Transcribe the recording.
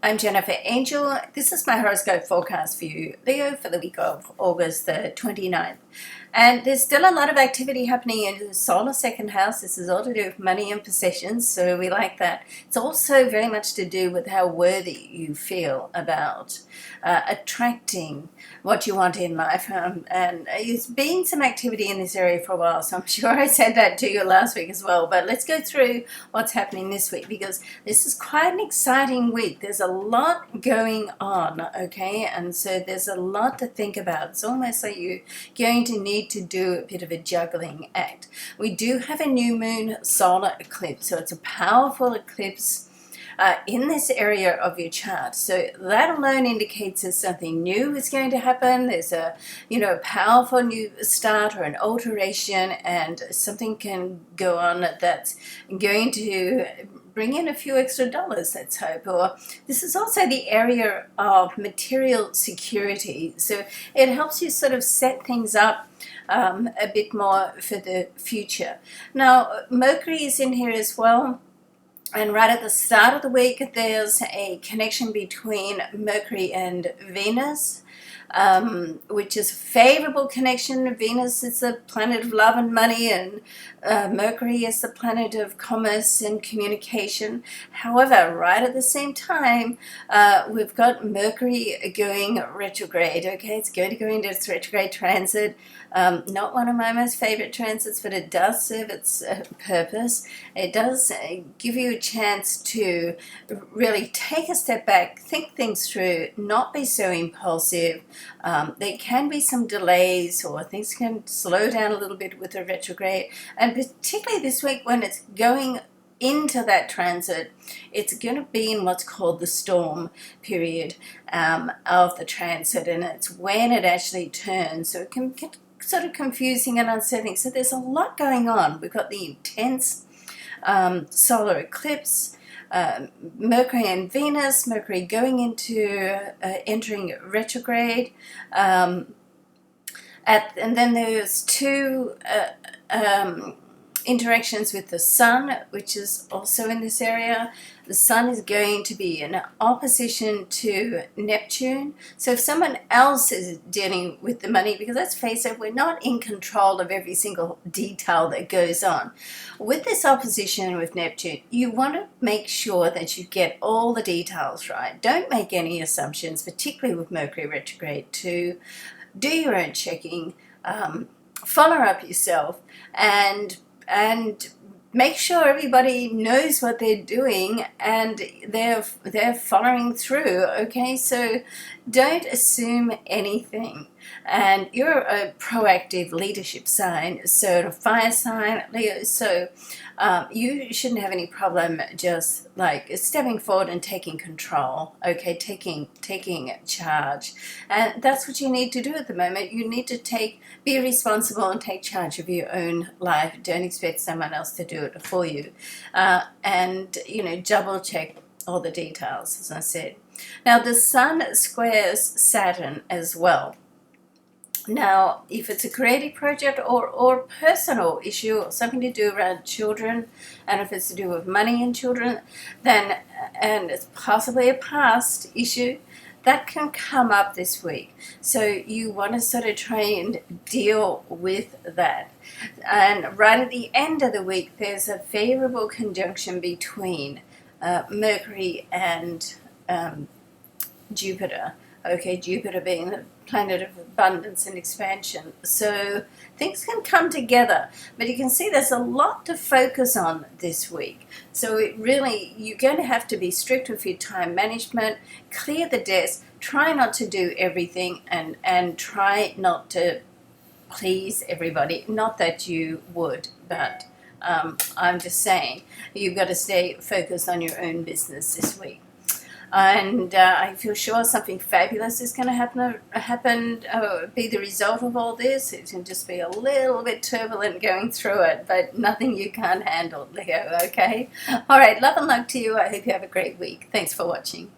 I'm Jennifer Angel. This is my horoscope forecast for you, Leo, for the week of August the 29th. And there's still a lot of activity happening in the solar second house. This is all to do with money and possessions, so we like that. It's also very much to do with how worthy you feel about attracting what you want in life. And there's been some activity in this area for a while, so I'm sure I said that to you last week as well. But let's go through what's happening this week, because this is quite an exciting week. There's a lot going on, okay? And so there's a lot to think about. It's almost like you're going to need to do a bit of a juggling act. We do have a new moon solar eclipse, so it's a powerful eclipse in this area of your chart. So that alone indicates that something new is going to happen. There's a powerful new start or an alteration, and something can go on that's going to bring in a few extra dollars, let's hope. Or this is also the area of material security, so it helps you sort of set things up a bit more for the future. Now, Mercury is in here as well. And right at the start of the week, there's a connection between Mercury and Venus, which is a favorable connection. Venus is the planet of love and money, and Mercury is the planet of commerce and communication. However, right at the same time, we've got Mercury going retrograde. Okay, it's going to go into its retrograde transit. Not one of my most favorite transits, but it does serve its purpose. It does give you a chance to really take a step back, think things through, not be so impulsive. There can be some delays, or things can slow down a little bit with the retrograde, and particularly this week when it's going into that transit, it's going to be in what's called the storm period of the transit, and it's when it actually turns, so it can get sort of confusing and unsettling. So there's a lot going on. We've got the intense solar eclipse, Mercury and Venus, Mercury going into entering retrograde, and then there's two interactions with the Sun, which is also in this area. The Sun is going to be in opposition to Neptune. So if someone else is dealing with the money, because let's face it, we're not in control of every single detail that goes on. With this opposition with Neptune, you want to make sure that you get all the details right. Don't make any assumptions, particularly with Mercury retrograde. To do your own checking, follow up yourself, and make sure everybody knows what they're doing and they're following through, okay? So don't assume anything. And you're a proactive leadership sign, so a fire sign, Leo, so you shouldn't have any problem just like stepping forward and taking control, okay, taking charge. And that's what you need to do at the moment. You need to be responsible and take charge of your own life. Don't expect someone else to do it for you. And double check all the details, as I said. Now, the Sun squares Saturn as well. Now, if it's a creative project or personal issue, or something to do around children, and if it's to do with money and children, then, and it's possibly a past issue, that can come up this week. So you want to sort of try and deal with that. And right at the end of the week, there's a favorable conjunction between Mercury and Jupiter. Okay, Jupiter being the planet of abundance and expansion. So things can come together, but you can see there's a lot to focus on this week. So you're going to have to be strict with your time management, clear the desk, try not to do everything, and try not to please everybody. Not that you would, but I'm just saying you've got to stay focused on your own business this week. And I feel sure something fabulous is going to happen, be the result of all this. It can just be a little bit turbulent going through it, but nothing you can't handle, Leo, okay? All right, love and luck to you. I hope you have a great week. Thanks for watching.